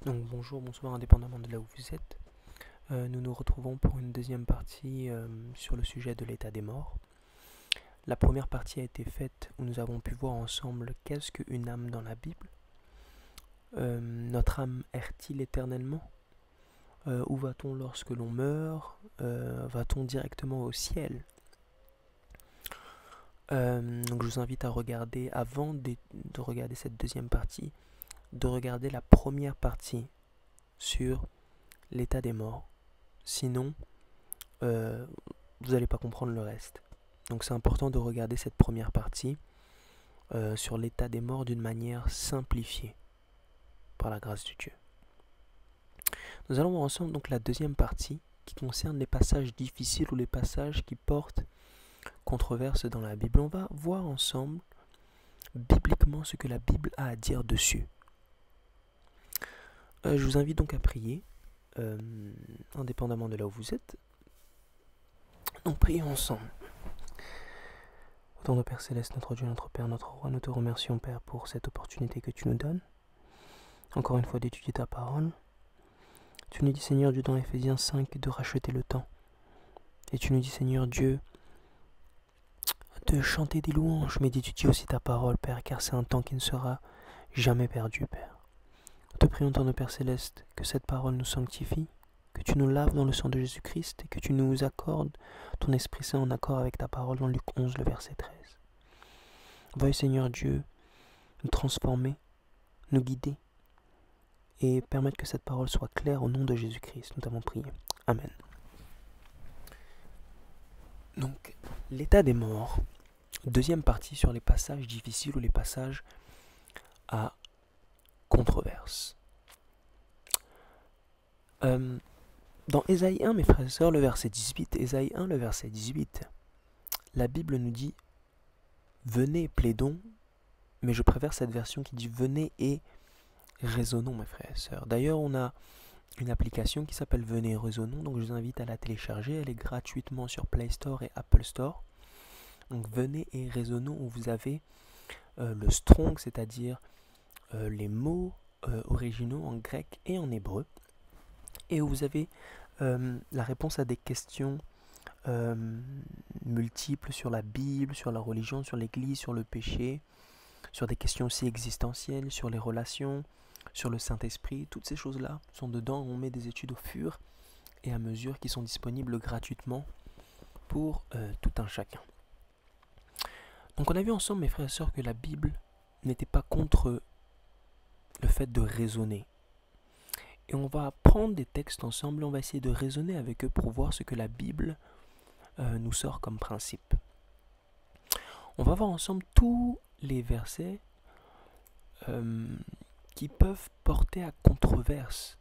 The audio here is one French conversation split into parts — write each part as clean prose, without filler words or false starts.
Donc bonjour, bonsoir, indépendamment de là où vous êtes. Nous nous retrouvons pour une deuxième partie sur le sujet de l'état des morts. La première partie a été faite où nous avons pu voir ensemble qu'est-ce qu'une âme dans la Bible. Notre âme erre-t-il éternellement? Où va-t-on lorsque l'on meurt? Va-t-on directement au ciel? Donc je vous invite à regarder, avant de regarder cette deuxième partie, de regarder la première partie sur l'état des morts. Sinon, vous n'allez pas comprendre le reste. Donc c'est important de regarder cette première partie sur l'état des morts d'une manière simplifiée, par la grâce de Dieu. Nous allons voir ensemble donc la deuxième partie qui concerne les passages difficiles ou les passages qui portent controverse dans la Bible. On va voir ensemble bibliquement ce que la Bible a à dire dessus. Je vous invite donc à prier, indépendamment de là où vous êtes. Donc prions ensemble. Au nom de Père Céleste, notre Dieu, notre Père, notre Roi, nous te remercions, Père, pour cette opportunité que tu nous donnes, encore une fois d'étudier ta parole. Tu nous dis, Seigneur Dieu, dans Éphésiens 5, de racheter le temps. Et tu nous dis, Seigneur Dieu, de chanter des louanges, mais d'étudier aussi ta parole, Père, car c'est un temps qui ne sera jamais perdu, Père. Nous te prions, ton Père Céleste, que cette parole nous sanctifie, que tu nous laves dans le sang de Jésus-Christ et que tu nous accordes ton Esprit Saint en accord avec ta parole dans Luc 11, le verset 13. Veuille, Seigneur Dieu, nous transformer, nous guider et permettre que cette parole soit claire au nom de Jésus-Christ. Nous t'avons prié. Amen. Donc, l'état des morts, deuxième partie sur les passages difficiles ou les passages à controverse. Dans Ésaïe 1, mes frères et sœurs, le verset 18, Ésaïe 1, le verset 18, la Bible nous dit « Venez, plaidons », mais je préfère cette version qui dit « Venez et raisonnons, mes frères et sœurs ». D'ailleurs, on a une application qui s'appelle Venez et raisonnons, donc je vous invite à la télécharger, elle est gratuitement sur Play Store et Apple Store. Donc Venez et raisonnons, où vous avez le strong, c'est-à-dire les mots originaux en grec et en hébreu, et où vous avez la réponse à des questions multiples sur la Bible, sur la religion, sur l'Église, sur le péché, sur des questions aussi existentielles, sur les relations, sur le Saint-Esprit. Toutes ces choses-là sont dedans. On met des études au fur et à mesure qui sont disponibles gratuitement pour tout un chacun. Donc on a vu ensemble, mes frères et sœurs, que la Bible n'était pas contre le fait de raisonner. Et on va prendre des textes ensemble et on va essayer de raisonner avec eux pour voir ce que la Bible nous sort comme principe. On va voir ensemble tous les versets qui peuvent porter à controverse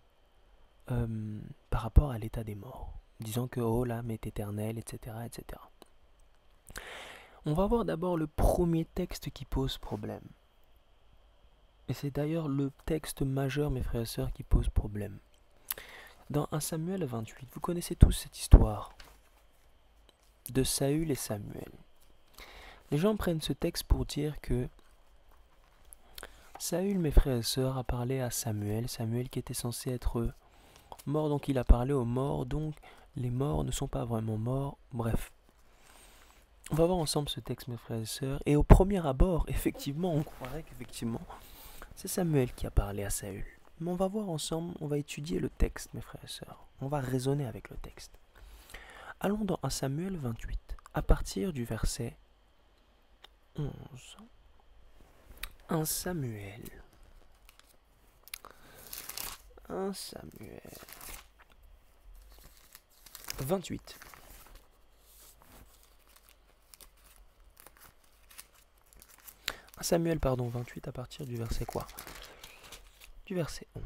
par rapport à l'état des morts, disant que oh l'âme est éternelle, etc., etc. On va voir d'abord le premier texte qui pose problème. Et c'est d'ailleurs le texte majeur, mes frères et sœurs, qui pose problème. Dans 1 Samuel 28, vous connaissez tous cette histoire de Saül et Samuel. Les gens prennent ce texte pour dire que Saül, mes frères et sœurs, a parlé à Samuel, Samuel qui était censé être mort, donc il a parlé aux morts, donc les morts ne sont pas vraiment morts, bref. On va voir ensemble ce texte, mes frères et sœurs, et au premier abord, effectivement, on croirait qu'effectivement, c'est Samuel qui a parlé à Saül. Mais on va voir ensemble, on va étudier le texte, mes frères et sœurs. On va raisonner avec le texte. Allons dans 1 Samuel 28, à partir du verset 11. 1 Samuel. 1 Samuel 28. Samuel, 28, à partir du verset quoi? Du verset 11.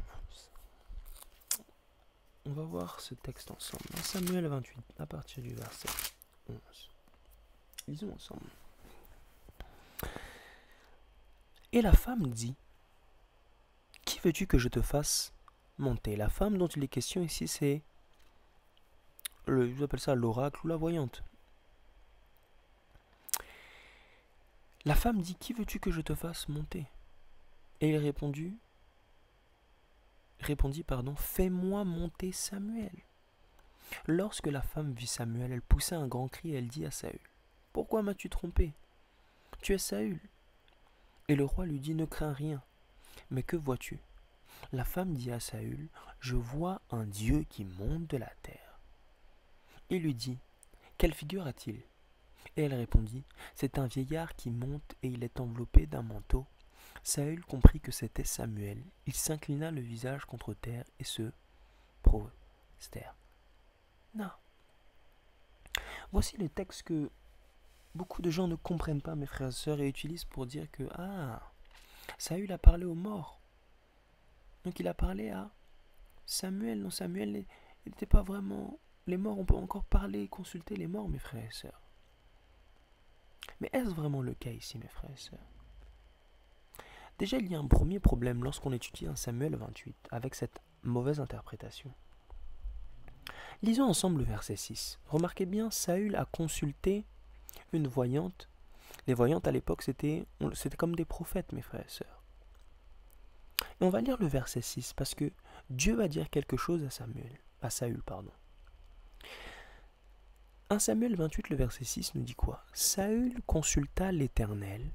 On va voir ce texte ensemble. Samuel 28, à partir du verset 11. Lisons ensemble. Et la femme dit, qui veux-tu que je te fasse monter? La femme dont il est question ici, c'est, j'appelle ça l'oracle ou la voyante. La femme dit, qui veux-tu que je te fasse monter? Et il répondit, répondit, fais-moi monter Samuel. Lorsque la femme vit Samuel, elle poussa un grand cri et elle dit à Saül, pourquoi m'as-tu trompé? Tu es Saül. Et le roi lui dit, ne crains rien. Mais que vois-tu? La femme dit à Saül, je vois un Dieu qui monte de la terre. Il lui dit, quelle figure a-t-il? Et elle répondit, c'est un vieillard qui monte et il est enveloppé d'un manteau. Saül comprit que c'était Samuel. Il s'inclina le visage contre terre et se prosterna. Voici le texte que beaucoup de gens ne comprennent pas, mes frères et sœurs, et utilisent pour dire que Saül a parlé aux morts. Donc il a parlé à Samuel. Non, Samuel n'était pas vraiment... Les morts, on peut encore parler, consulter les morts, mes frères et sœurs. Mais est-ce vraiment le cas ici, mes frères et sœurs? Déjà, il y a un premier problème lorsqu'on étudie un Samuel 28 avec cette mauvaise interprétation. Lisons ensemble le verset 6. Remarquez bien, Saül a consulté une voyante. Les voyantes à l'époque, c'était comme des prophètes, mes frères et sœurs. Et on va lire le verset 6 parce que Dieu va dire quelque chose à Saül. 1 Samuel 28, le verset 6 nous dit quoi? Saül consulta l'Éternel,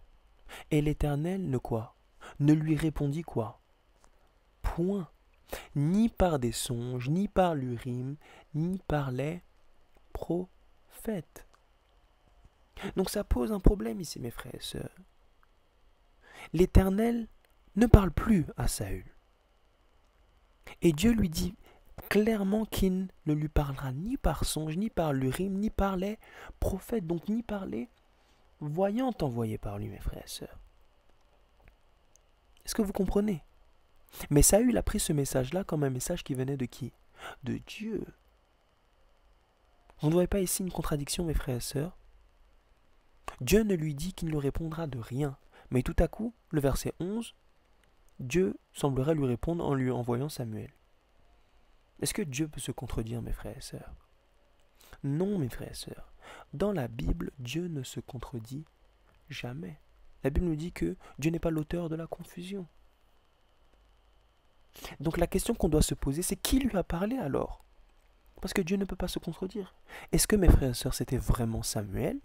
et l'Éternel ne lui répondit quoi? Point. Ni par des songes, ni par l'Urim, ni par les prophètes. Donc ça pose un problème ici, mes frères et sœurs. L'Éternel ne parle plus à Saül. Et Dieu lui dit clairement qu'il ne lui parlera ni par songe, ni par l'Urim, ni par les prophètes, donc ni par les voyantes envoyées par lui, mes frères et sœurs. Est-ce que vous comprenez? Mais Saül a pris ce message-là comme un message qui venait de qui? De Dieu. Vous ne voyez pas ici une contradiction, mes frères et sœurs? Dieu ne lui dit qu'il ne lui répondra de rien. Mais tout à coup, le verset 11, Dieu semblerait lui répondre en lui envoyant Samuel. Est-ce que Dieu peut se contredire, mes frères et sœurs? Non, mes frères et sœurs. Dans la Bible, Dieu ne se contredit jamais. La Bible nous dit que Dieu n'est pas l'auteur de la confusion. Donc la question qu'on doit se poser, c'est qui lui a parlé alors? Parce que Dieu ne peut pas se contredire. Est-ce que, mes frères et sœurs, c'était vraiment Samuel?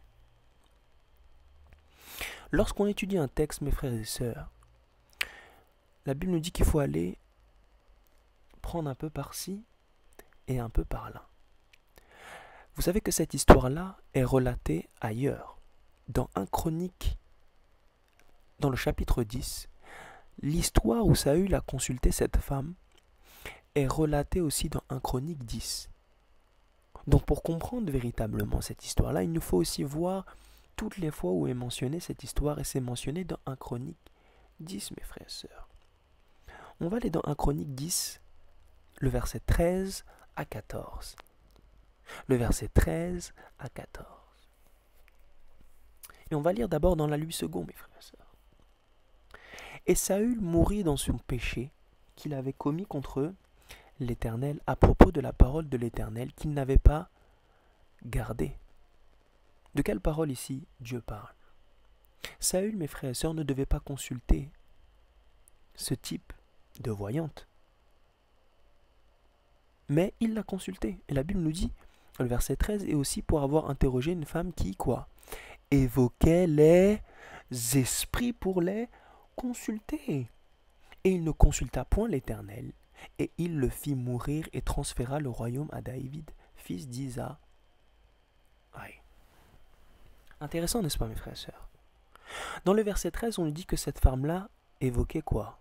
Lorsqu'on étudie un texte, mes frères et sœurs, la Bible nous dit qu'il faut aller prendre un peu par-ci et un peu par-là. Vous savez que cette histoire-là est relatée ailleurs. Dans 1 Chronique, dans le chapitre 10, l'histoire où Saül a consulté cette femme est relatée aussi dans 1 Chronique 10. Donc pour comprendre véritablement cette histoire-là, il nous faut aussi voir toutes les fois où est mentionnée cette histoire, et c'est mentionné dans 1 Chronique 10, mes frères et sœurs. On va aller dans 1 Chronique 10, le verset 13 à 14. Le verset 13 à 14. Et on va lire d'abord dans la 8 secondes, mes frères et sœurs. Et Saül mourut dans son péché qu'il avait commis contre l'Éternel à propos de la parole de l'Éternel qu'il n'avait pas gardée. De quelle parole ici Dieu parle? Saül, mes frères et sœurs, ne devait pas consulter ce type de voyante. Mais il l'a consulté. Et la Bible nous dit, le verset 13, et aussi pour avoir interrogé une femme qui, évoquait les esprits pour les consulter. Et il ne consulta point l'Éternel, et il le fit mourir et transféra le royaume à David, fils d'Isaïe. Intéressant, n'est-ce pas, mes frères et sœurs? Dans le verset 13, on nous dit que cette femme-là évoquait quoi?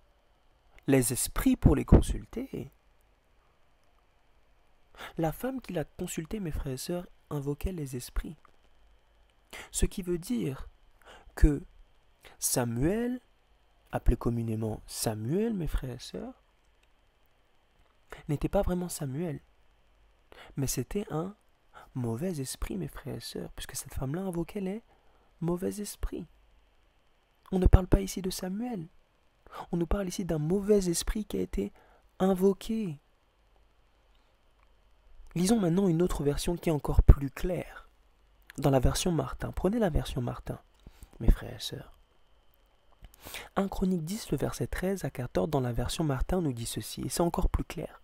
Les esprits pour les consulter. La femme qui l'a consulté, mes frères et sœurs, invoquait les esprits. Ce qui veut dire que Samuel, appelé communément Samuel, mes frères et sœurs, n'était pas vraiment Samuel, mais c'était un mauvais esprit, mes frères et sœurs, puisque cette femme-là invoquait les mauvais esprits. On ne parle pas ici de Samuel, on nous parle ici d'un mauvais esprit qui a été invoqué. Lisons maintenant une autre version qui est encore plus claire. Dans la version Martin, prenez la version Martin, mes frères et sœurs. 1 Chronique 10, le verset 13 à 14 dans la version Martin nous dit ceci, et c'est encore plus clair.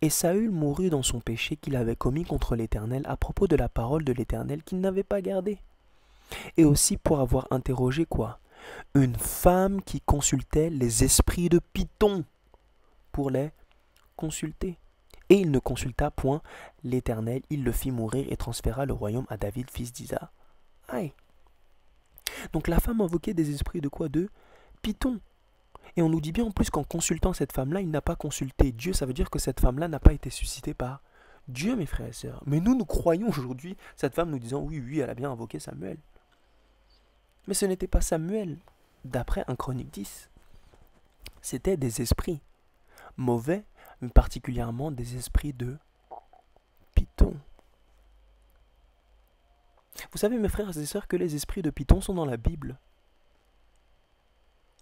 Et Saül mourut dans son péché qu'il avait commis contre l'Éternel à propos de la parole de l'Éternel qu'il n'avait pas gardée. Et aussi pour avoir interrogé quoi? Une femme qui consultait les esprits de Python pour les consulter. Et il ne consulta point l'Éternel, il le fit mourir et transféra le royaume à David, fils d'Isa. Aïe. Donc la femme invoquait des esprits de quoi? De Python. Et on nous dit bien en plus qu'en consultant cette femme-là, il n'a pas consulté Dieu. Ça veut dire que cette femme-là n'a pas été suscitée par Dieu, mes frères et sœurs. Mais nous croyons aujourd'hui cette femme nous disant oui, elle a bien invoqué Samuel. Mais ce n'était pas Samuel, d'après 1 Chronique 10. C'était des esprits mauvais, mais particulièrement des esprits de Python. Vous savez, mes frères et sœurs, que les esprits de Python sont dans la Bible.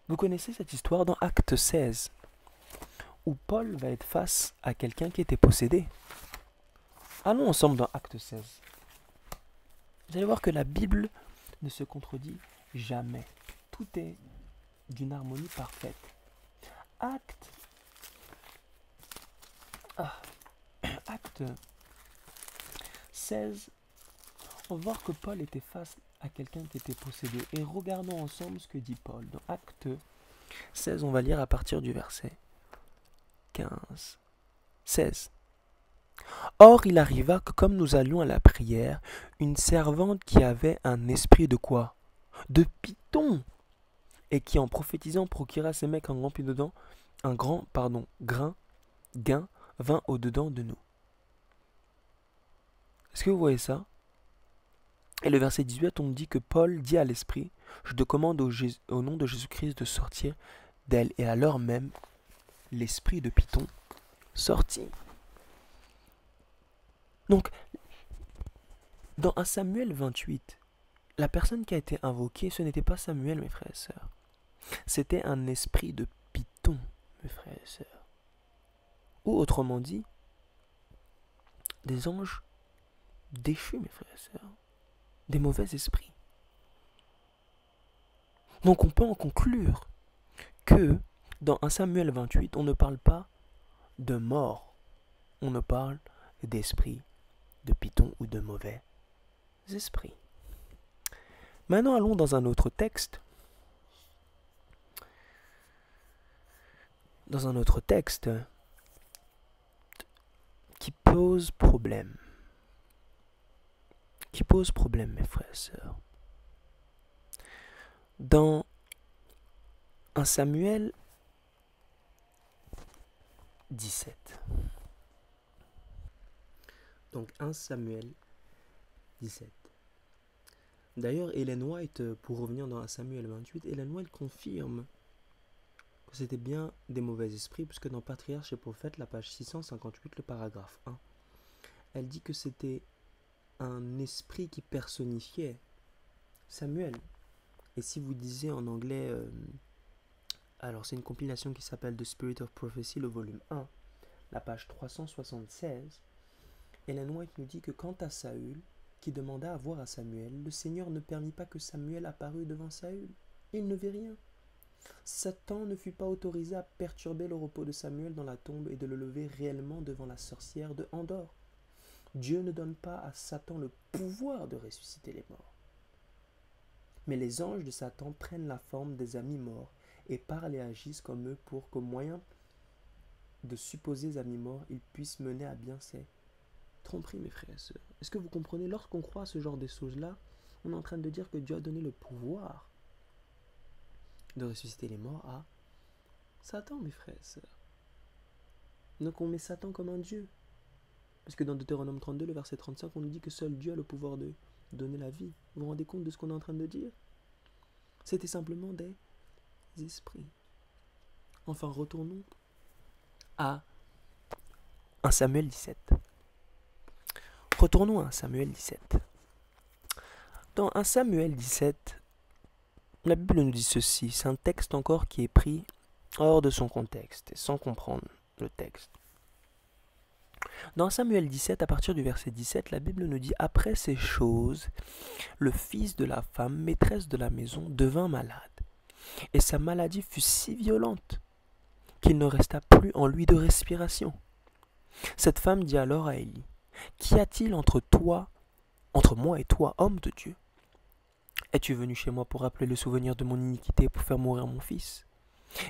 Vous connaissez cette histoire dans Acte 16, où Paul va être face à quelqu'un qui était possédé. Allons ensemble dans Acte 16. Vous allez voir que la Bible ne se contredit jamais. Tout est d'une harmonie parfaite. Acte 16, on va voir que Paul était face à quelqu'un qui était possédé. Et regardons ensemble ce que dit Paul. Dans Acte 16, on va lire à partir du verset 15. 16. Or, il arriva que comme nous allions à la prière, une servante qui avait un esprit de quoi? De Python, et qui en prophétisant procura à ses mecs un grand gain vint au-dedans de nous. Est-ce que vous voyez ça? Et le verset 18, on dit que Paul dit à l'esprit, je te commande au nom de Jésus-Christ de sortir d'elle. Et à l'heure même, l'esprit de Python sortit. Donc, dans 1 Samuel 28, la personne qui a été invoquée, ce n'était pas Samuel, mes frères et sœurs. C'était un esprit de Python, mes frères et sœurs. Ou autrement dit, des anges déchus, mes frères et sœurs. Des mauvais esprits. Donc on peut en conclure que dans 1 Samuel 28, on ne parle pas de mort. On ne parle d'esprit, de Python ou de mauvais esprits. Maintenant, allons dans un autre texte. Dans un autre texte qui pose problème. Qui pose problème, mes frères et sœurs. Dans 1 Samuel 17. Donc 1 Samuel 17. D'ailleurs, Ellen White, pour revenir dans 1 Samuel 28, Ellen White confirme que c'était bien des mauvais esprits, puisque dans Patriarche et Prophète, la page 658, le paragraphe 1, elle dit que c'était un esprit qui personnifiait Samuel. Et si vous disiez en anglais, alors c'est une compilation qui s'appelle The Spirit of Prophecy, le volume 1, la page 376, Ellen White nous dit que quant à Saül, qui demanda à voir à Samuel, le Seigneur ne permit pas que Samuel apparût devant Saül. Il ne vit rien. Satan ne fut pas autorisé à perturber le repos de Samuel dans la tombe et de le lever réellement devant la sorcière de Endor. Dieu ne donne pas à Satan le pouvoir de ressusciter les morts. Mais les anges de Satan prennent la forme des amis morts et parlent et agissent comme eux pour qu'au moyen de supposés amis morts, ils puissent mener à bien ces tromperies, mes frères et sœurs. Est-ce que vous comprenez? Lorsqu'on croit à ce genre de choses-là, on est en train de dire que Dieu a donné le pouvoir de ressusciter les morts à Satan, mes frères et sœurs. Donc on met Satan comme un Dieu. Parce que dans Deutéronome 32, le verset 35, on nous dit que seul Dieu a le pouvoir de donner la vie. Vous vous rendez compte de ce qu'on est en train de dire? C'était simplement des esprits. Enfin, retournons à 1 Samuel 17. Retournons à 1 Samuel 17. Dans 1 Samuel 17, la Bible nous dit ceci. C'est un texte encore qui est pris hors de son contexte et sans comprendre le texte. Dans Samuel 17, à partir du verset 17, la Bible nous dit « Après ces choses, le fils de la femme, maîtresse de la maison, devint malade. Et sa maladie fut si violente qu'il ne resta plus en lui de respiration. Cette femme dit alors à Élie, « Qu'y a-t-il entre moi et toi, homme de Dieu? Es-tu venu chez moi pour rappeler le souvenir de mon iniquité et pour faire mourir mon fils ?»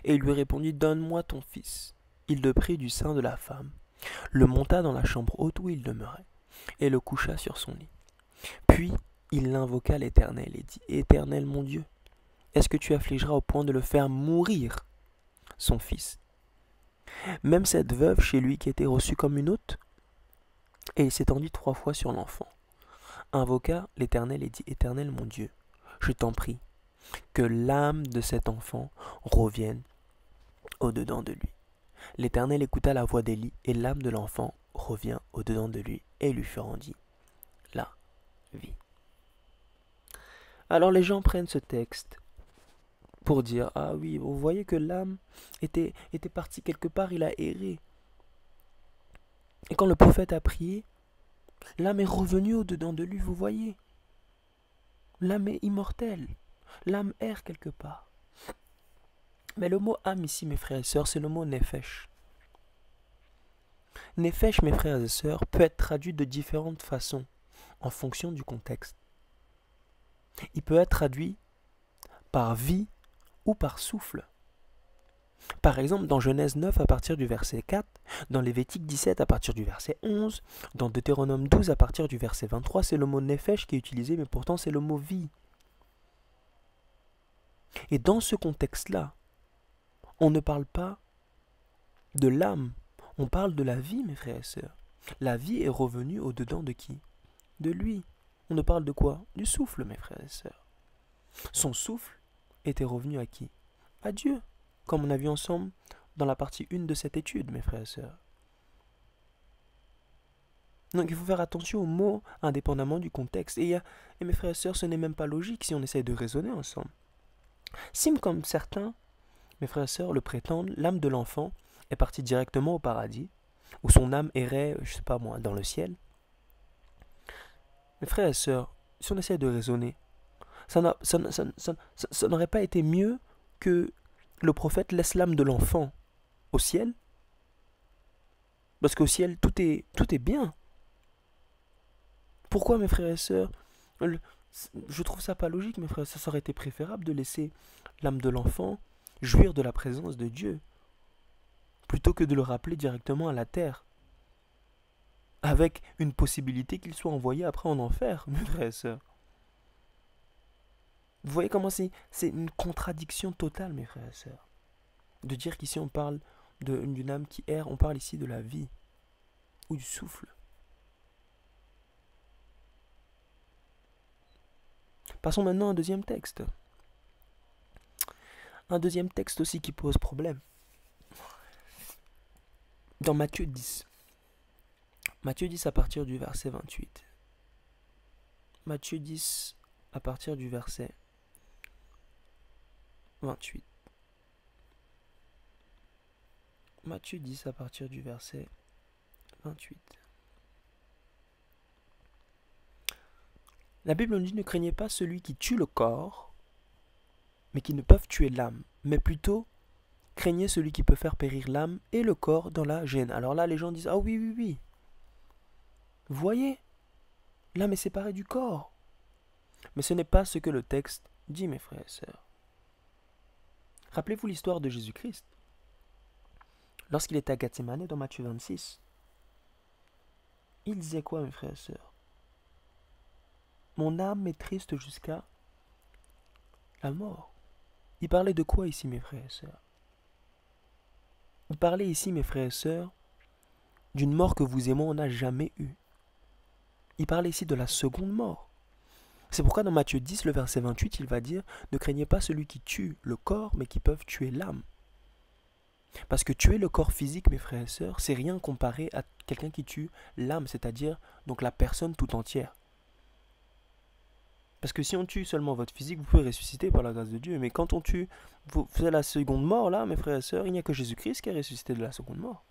Et il lui répondit, « Donne-moi ton fils. » Il le prit du sein de la femme, le monta dans la chambre haute où il demeurait, et le coucha sur son lit. Puis il invoqua l'Éternel et dit, « Éternel mon Dieu, est-ce que tu affligeras au point de le faire mourir, son fils? » Même cette veuve chez lui qui était reçue comme une hôte, et il s'étendit 3 fois sur l'enfant, invoqua l'Éternel et dit, « Éternel mon Dieu, je t'en prie, que l'âme de cet enfant revienne au-dedans de lui. » L'Éternel écouta la voix d'Élie, et l'âme de l'enfant revient au-dedans de lui, et lui fut rendue la vie. Alors les gens prennent ce texte pour dire, ah oui, vous voyez que l'âme était partie quelque part, il a erré. Et quand le prophète a prié, l'âme est revenue au-dedans de lui, vous voyez. L'âme est immortelle, l'âme erre quelque part. Mais le mot âme ici, mes frères et sœurs, c'est le mot nefesh. Nefesh, mes frères et sœurs, peut être traduit de différentes façons en fonction du contexte. Il peut être traduit par vie ou par souffle. Par exemple, dans Genèse 9 à partir du verset 4, dans Lévitique 17 à partir du verset 11, dans Deutéronome 12 à partir du verset 23, c'est le mot nefesh qui est utilisé, mais pourtant c'est le mot vie. Et dans ce contexte-là, on ne parle pas de l'âme, on parle de la vie, mes frères et sœurs. La vie est revenue au-dedans de qui? De lui. On ne parle de quoi? Du souffle, mes frères et sœurs. Son souffle était revenu à qui? À Dieu, comme on a vu ensemble dans la partie 1 de cette étude, mes frères et sœurs. Donc il faut faire attention aux mots indépendamment du contexte. Et mes frères et sœurs, ce n'est même pas logique si on essaye de raisonner ensemble. Si, comme certains, mes frères et sœurs, le prétendent, l'âme de l'enfant est partie directement au paradis, où son âme errait, je sais pas moi, dans le ciel. Mes frères et sœurs, si on essaie de raisonner, ça n'aurait pas été mieux que le prophète laisse l'âme de l'enfant au ciel? Parce qu'au ciel, tout est bien. Pourquoi, mes frères et sœurs, je trouve ça pas logique, mes frères, ça aurait été préférable de laisser l'âme de l'enfant jouir de la présence de Dieu, plutôt que de le rappeler directement à la terre, avec une possibilité qu'il soit envoyé après en enfer, mes frères et sœurs. Vous voyez comment c'est une contradiction totale, mes frères et sœurs, de dire qu'ici on parle d'une âme qui erre, on parle ici de la vie, ou du souffle. Passons maintenant à un deuxième texte. Un deuxième texte aussi qui pose problème. Dans Matthieu 10. Matthieu 10 à partir du verset 28. Matthieu 10 à partir du verset 28. Matthieu 10 à partir du verset 28. La Bible nous dit, ne craignez pas celui qui tue le corps, mais qui ne peuvent tuer l'âme, mais plutôt craignez celui qui peut faire périr l'âme et le corps dans la géhenne. Alors là, les gens disent, ah oui, oui, oui. Vous voyez, l'âme est séparée du corps. Mais ce n'est pas ce que le texte dit, mes frères et sœurs. Rappelez-vous l'histoire de Jésus-Christ. Lorsqu'il était à Gethsémane dans Matthieu 26, il disait quoi, mes frères et sœurs? Mon âme est triste jusqu'à la mort. Il parlait de quoi ici, mes frères et sœurs? Il parlait ici, mes frères et sœurs, d'une mort que vous et moi, on n'a jamais eue. Il parlait ici de la seconde mort. C'est pourquoi dans Matthieu 10, le verset 28, il va dire, ne craignez pas celui qui tue le corps, mais qui peuvent tuer l'âme. Parce que tuer le corps physique, mes frères et sœurs, c'est rien comparé à quelqu'un qui tue l'âme, c'est-à-dire donc la personne tout entière. Parce que si on tue seulement votre physique, vous pouvez ressusciter par la grâce de Dieu. Mais quand on tue, vous faites la seconde mort, là, mes frères et sœurs, il n'y a que Jésus-Christ qui est ressuscité de la seconde mort.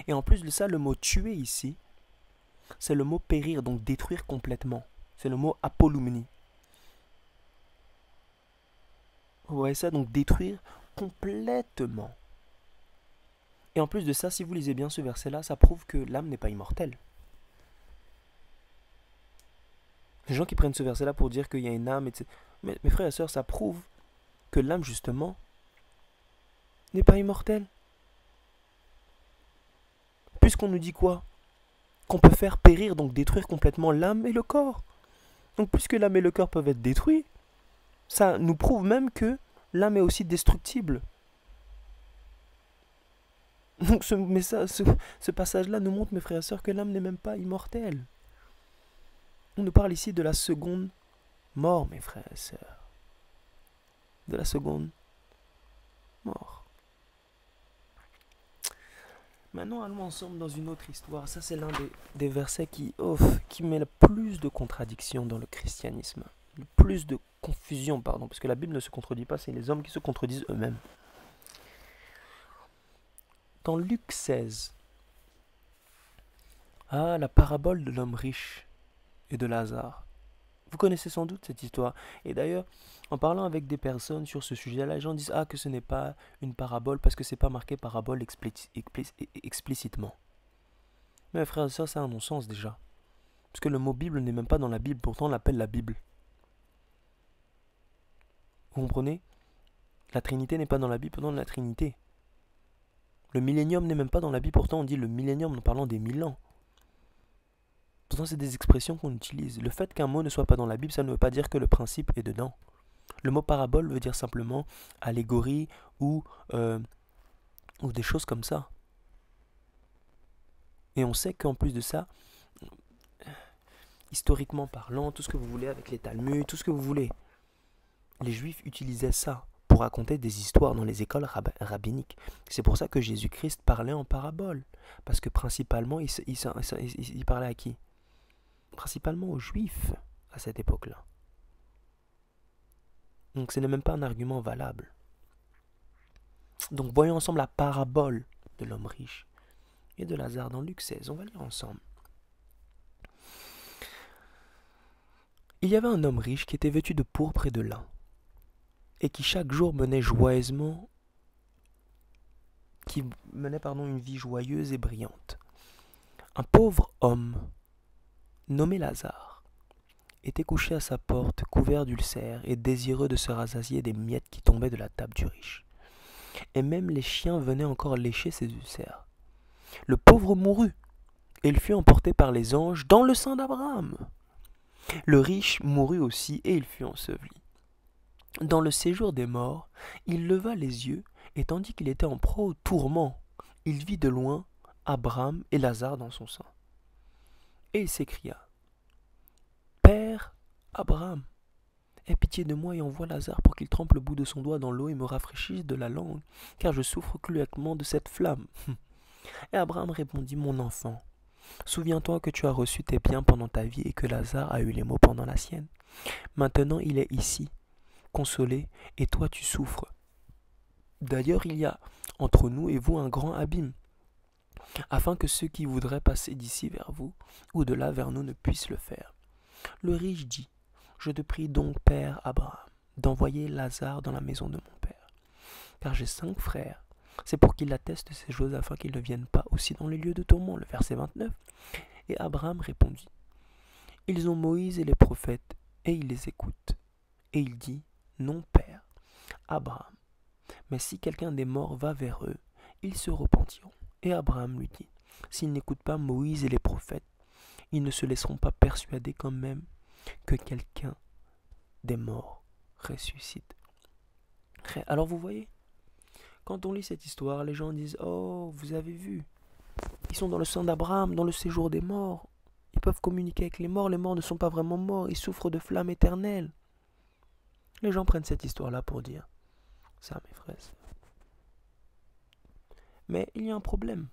Et en plus de ça, le mot tuer ici, c'est le mot périr, donc détruire complètement. C'est le mot apolumni. Vous voyez ça? Donc détruire complètement. Et en plus de ça, si vous lisez bien ce verset-là, ça prouve que l'âme n'est pas immortelle. Les gens qui prennent ce verset-là pour dire qu'il y a une âme, etc. Mais mes frères et sœurs, ça prouve que l'âme, justement, n'est pas immortelle. Puisqu'on nous dit quoi? Qu'on peut faire périr, donc détruire complètement l'âme et le corps. Donc puisque l'âme et le corps peuvent être détruits, ça nous prouve même que l'âme est aussi destructible. Donc ce passage-là nous montre, mes frères et sœurs, que l'âme n'est même pas immortelle. On nous parle ici de la seconde mort, mes frères et sœurs. De la seconde mort. Maintenant, allons ensemble dans une autre histoire. Ça, c'est l'un des versets qui met le plus de contradictions dans le christianisme. Le plus de confusion, pardon. Parce que la Bible ne se contredit pas, c'est les hommes qui se contredisent eux-mêmes. Dans Luc 16, la parabole de l'homme riche et de Lazare. Vous connaissez sans doute cette histoire. Et d'ailleurs, en parlant avec des personnes sur ce sujet-là, les gens disent que ce n'est pas une parabole parce que c'est pas marqué parabole explicitement. Mais frère et sœurs, c'est un non-sens déjà. Parce que le mot Bible n'est même pas dans la Bible, pourtant on l'appelle la Bible. Vous comprenez? La Trinité n'est pas dans la Bible, pourtant la Trinité. Le millénium n'est même pas dans la Bible, pourtant on dit le millénium en parlant des 1000 ans. Pourtant, c'est des expressions qu'on utilise. Le fait qu'un mot ne soit pas dans la Bible, ça ne veut pas dire que le principe est dedans. Le mot parabole veut dire simplement allégorie ou des choses comme ça. Et on sait qu'en plus de ça, historiquement parlant, tout ce que vous voulez avec les Talmuds, tout ce que vous voulez, les Juifs utilisaient ça pour raconter des histoires dans les écoles rabbiniques. C'est pour ça que Jésus-Christ parlait en parabole. Parce que principalement, il parlait à qui? Principalement aux Juifs à cette époque-là. Donc ce n'est même pas un argument valable. Donc voyons ensemble la parabole de l'homme riche et de Lazare dans Luc 16. On va lire ensemble. Il y avait un homme riche qui était vêtu de pourpre et de lin, et qui chaque jour menait une vie joyeuse et brillante. Un pauvre homme nommé Lazare était couché à sa porte, couvert d'ulcères et désireux de se rassasier des miettes qui tombaient de la table du riche. Et même les chiens venaient encore lécher ses ulcères. Le pauvre mourut, et il fut emporté par les anges dans le sein d'Abraham. Le riche mourut aussi, et il fut enseveli. Dans le séjour des morts, il leva les yeux, et tandis qu'il était en proie au tourment, il vit de loin Abraham et Lazare dans son sein. Et il s'écria: Père Abraham, aie pitié de moi et envoie Lazare pour qu'il trempe le bout de son doigt dans l'eau et me rafraîchisse de la langue, car je souffre cruellement de cette flamme. Et Abraham répondit: Mon enfant, souviens-toi que tu as reçu tes biens pendant ta vie et que Lazare a eu les maux pendant la sienne. Maintenant il est ici, consolé, et toi tu souffres. D'ailleurs il y a entre nous et vous un grand abîme, afin que ceux qui voudraient passer d'ici vers vous ou de là vers nous ne puissent le faire. Le riche dit: Je te prie donc, Père Abraham, d'envoyer Lazare dans la maison de mon père, car j'ai 5 frères. C'est pour qu'ils attestent ces choses afin qu'ils ne viennent pas aussi dans les lieux de tourment. Le verset 29. Et Abraham répondit: Ils ont Moïse et les prophètes, et ils les écoutent. Et il dit: Non, Père Abraham, mais si quelqu'un des morts va vers eux, ils se repentiront. Et Abraham lui dit: S'ils n'écoutent pas Moïse et les prophètes, ils ne se laisseront pas persuader quand même que quelqu'un des morts ressuscite. Alors vous voyez, quand on lit cette histoire, les gens disent: Oh, vous avez vu, ils sont dans le sein d'Abraham, dans le séjour des morts. Ils peuvent communiquer avec les morts ne sont pas vraiment morts, ils souffrent de flammes éternelles. Les gens prennent cette histoire-là pour dire ça, mes frères. Mais il y a un problème.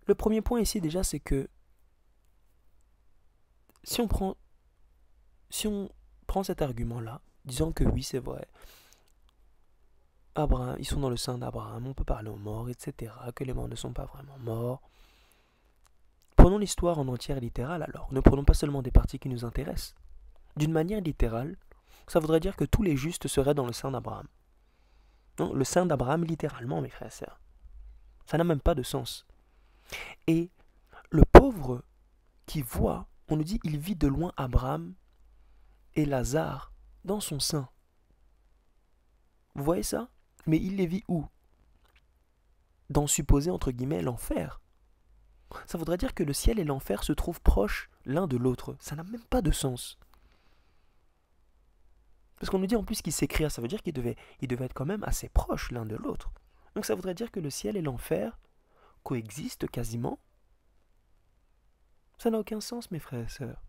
Le premier point ici déjà, c'est que si on prend cet argument-là, disant que oui, c'est vrai, Abraham, ils sont dans le sein d'Abraham, on peut parler aux morts, etc., que les morts ne sont pas vraiment morts. Prenons l'histoire en entière littérale alors. Ne prenons pas seulement des parties qui nous intéressent. D'une manière littérale, Ça voudrait dire que tous les justes seraient dans le sein d'Abraham. Non, le sein d'Abraham littéralement, mes frères et sœurs. Ça n'a même pas de sens. Et le pauvre qui voit, on nous dit, il vit de loin Abraham et Lazare dans son sein. Vous voyez ça? Mais il les vit où? Dans supposé, entre guillemets, l'enfer. Ça voudrait dire que le ciel et l'enfer se trouvent proches l'un de l'autre. Ça n'a même pas de sens. Parce qu'on nous dit en plus qu'ils s'écrivent, ça veut dire qu'ils devaient être quand même assez proches l'un de l'autre. Donc ça voudrait dire que le ciel et l'enfer coexistent quasiment. Ça n'a aucun sens, mes frères et sœurs.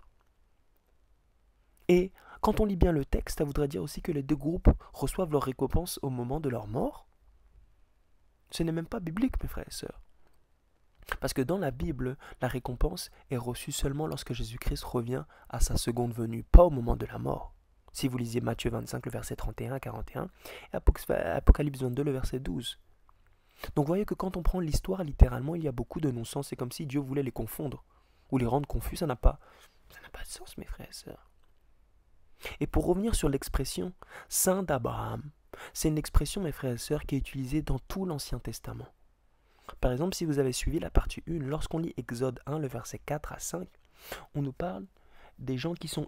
Et quand on lit bien le texte, ça voudrait dire aussi que les deux groupes reçoivent leur récompense au moment de leur mort. Ce n'est même pas biblique, mes frères et sœurs. Parce que dans la Bible, la récompense est reçue seulement lorsque Jésus-Christ revient à sa seconde venue, pas au moment de la mort. Si vous lisiez Matthieu 25, le verset 31 à 41, et Apocalypse 22, le verset 12. Donc vous voyez que quand on prend l'histoire littéralement, il y a beaucoup de non-sens. C'est comme si Dieu voulait les confondre ou les rendre confus. Ça n'a pas de sens, mes frères et sœurs. Et pour revenir sur l'expression « Saint d'Abraham », c'est une expression, mes frères et sœurs, qui est utilisée dans tout l'Ancien Testament. Par exemple, si vous avez suivi la partie 1, lorsqu'on lit Exode 1, le verset 4 à 5, on nous parle des gens qui sont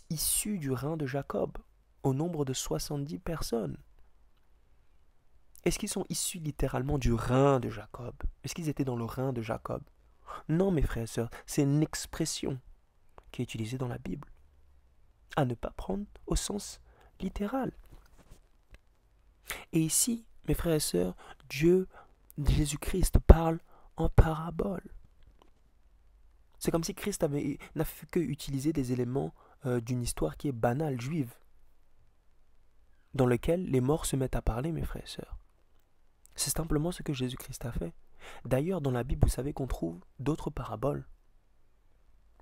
issus du rein de Jacob, au nombre de 70 personnes. Est-ce qu'ils sont issus littéralement du rein de Jacob? Est-ce qu'ils étaient dans le rein de Jacob? Non, mes frères et sœurs, c'est une expression qui est utilisée dans la Bible, à ne pas prendre au sens littéral. Et ici, mes frères et sœurs, Jésus-Christ parle en parabole. C'est comme si Christ n'a fait que utiliser des éléments d'une histoire qui est banale, juive, dans lequel les morts se mettent à parler, mes frères et sœurs. C'est simplement ce que Jésus-Christ a fait. D'ailleurs, dans la Bible, vous savez qu'on trouve d'autres paraboles,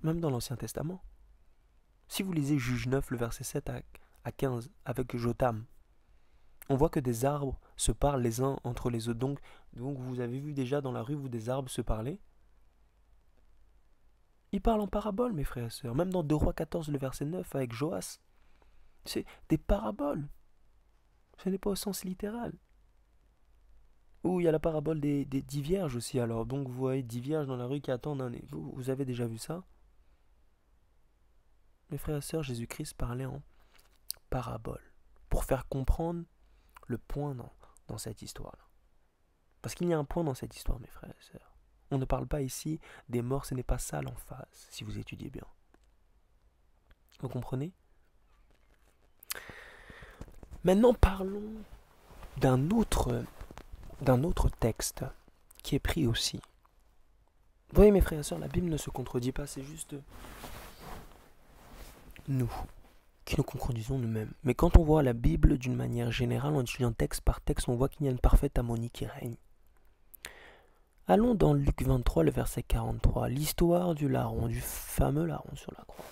même dans l'Ancien Testament. Si vous lisez Juge 9, le verset 7 à 15, avec Jotham, on voit que des arbres se parlent les uns entre les autres. Donc vous avez vu déjà dans la rue, vous, des arbres se parler. Ils parlent en parabole, mes frères et sœurs. Même dans 2 Rois 14, le verset 9, avec Joas. C'est des paraboles. Ce n'est pas au sens littéral. Ou il y a la parabole des 10 vierges aussi, alors. Donc vous voyez 10 vierges dans la rue qui attendent un... Vous avez déjà vu ça? Mes frères et sœurs, Jésus-Christ parlait en parabole. Pour faire comprendre le point dans cette histoire-là. Parce qu'il y a un point dans cette histoire, mes frères et sœurs. On ne parle pas ici des morts, ce n'est pas ça l'emphase, si vous étudiez bien. Vous comprenez? Maintenant, parlons d'un autre texte qui est pris aussi. Vous voyez, mes frères et sœurs, la Bible ne se contredit pas, c'est juste nous qui nous contredisons nous-mêmes. Mais quand on voit la Bible d'une manière générale, en étudiant texte par texte, on voit qu'il y a une parfaite harmonie qui règne. Allons dans Luc 23, le verset 43, l'histoire du larron, du fameux larron sur la croix.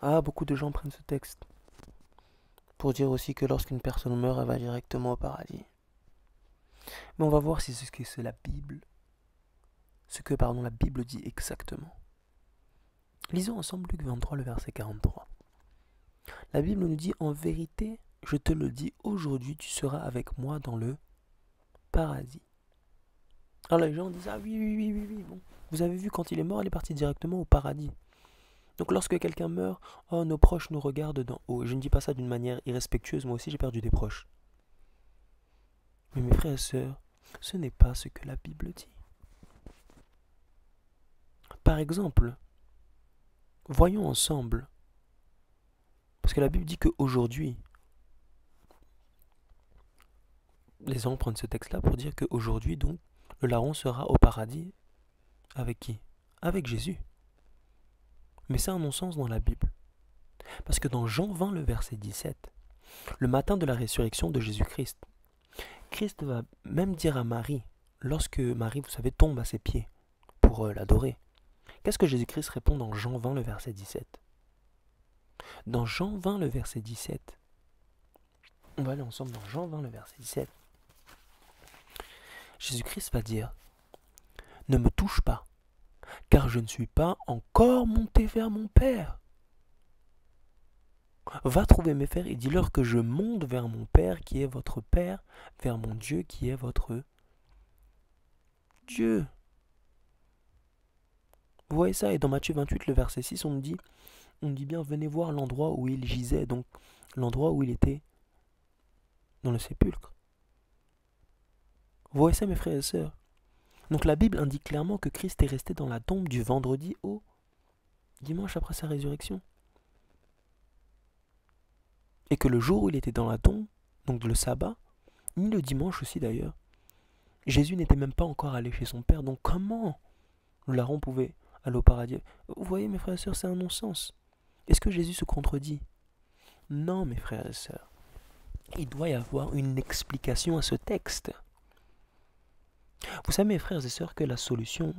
Ah, beaucoup de gens prennent ce texte pour dire aussi que lorsqu'une personne meurt, elle va directement au paradis. Mais on va voir si c'est ce que c'est la Bible, la Bible dit exactement. Lisons ensemble Luc 23, le verset 43. La Bible nous dit, en vérité, je te le dis, aujourd'hui tu seras avec moi dans le paradis. Alors les gens disent, ah oui, bon. Vous avez vu, quand il est mort, il est parti directement au paradis. Donc lorsque quelqu'un meurt, oh, nos proches nous regardent d'en haut. Je ne dis pas ça d'une manière irrespectueuse, moi aussi j'ai perdu des proches. Mais mes frères et sœurs, ce n'est pas ce que la Bible dit. Par exemple, voyons ensemble, parce que la Bible dit qu'aujourd'hui, les gens prennent ce texte-là pour dire qu'aujourd'hui, donc, le larron sera au paradis avec qui? Avec Jésus. Mais c'est un non-sens dans la Bible. Parce que dans Jean 20, le verset 17, le matin de la résurrection de Jésus-Christ, Christ va même dire à Marie, lorsque Marie, vous savez, tombe à ses pieds pour l'adorer, qu'est-ce que Jésus-Christ répond dans Jean 20, le verset 17? Dans Jean 20, le verset 17, on va aller ensemble dans Jean 20, le verset 17. Jésus-Christ va dire, ne me touche pas, car je ne suis pas encore monté vers mon Père. Va trouver mes frères et dis-leur que je monte vers mon Père qui est votre Père, vers mon Dieu qui est votre Dieu. Vous voyez ça? Et dans Matthieu 28, le verset 6, on dit bien, venez voir l'endroit où il gisait, donc l'endroit où il était dans le sépulcre. Vous voyez ça, mes frères et sœurs? Donc la Bible indique clairement que Christ est resté dans la tombe du vendredi au dimanche après sa résurrection. Et que le jour où il était dans la tombe, donc le sabbat, ni le dimanche aussi d'ailleurs, Jésus n'était même pas encore allé chez son Père. Donc comment le larron pouvait aller au paradis? Vous voyez, mes frères et sœurs, c'est un non-sens. Est-ce que Jésus se contredit? Non, mes frères et sœurs. Il doit y avoir une explication à ce texte. Vous savez, mes frères et sœurs, que la solution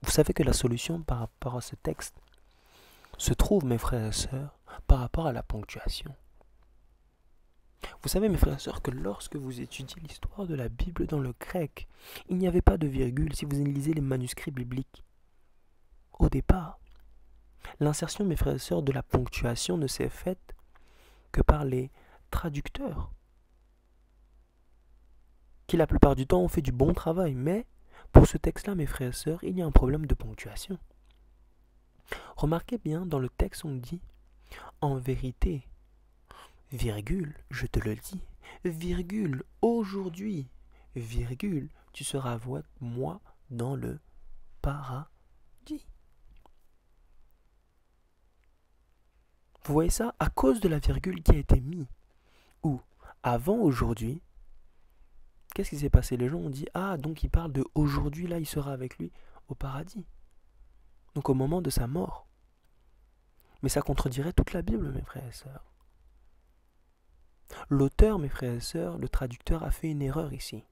Vous savez que la solution par rapport à ce texte se trouve, mes frères et sœurs, par rapport à la ponctuation. Vous savez, mes frères et sœurs, que lorsque vous étudiez l'histoire de la Bible dans le grec, il n'y avait pas de virgule si vous lisez les manuscrits bibliques. Au départ, l'insertion, mes frères et sœurs, de la ponctuation ne s'est faite que par les traducteurs, qui la plupart du temps ont fait du bon travail, mais pour ce texte-là, mes frères et sœurs, il y a un problème de ponctuation. Remarquez bien, dans le texte, on dit « En vérité, virgule, je te le dis, virgule, aujourd'hui, virgule, tu seras avec moi dans le paradis. » Vous voyez ça? À cause de la virgule qui a été mise. Ou, avant aujourd'hui, qu'est-ce qui s'est passé? Les gens ont dit, ah, donc il parle de aujourd'hui, là, il sera avec lui au paradis. Donc au moment de sa mort. Mais ça contredirait toute la Bible, mes frères et sœurs. L'auteur, mes frères et sœurs, le traducteur a fait une erreur ici.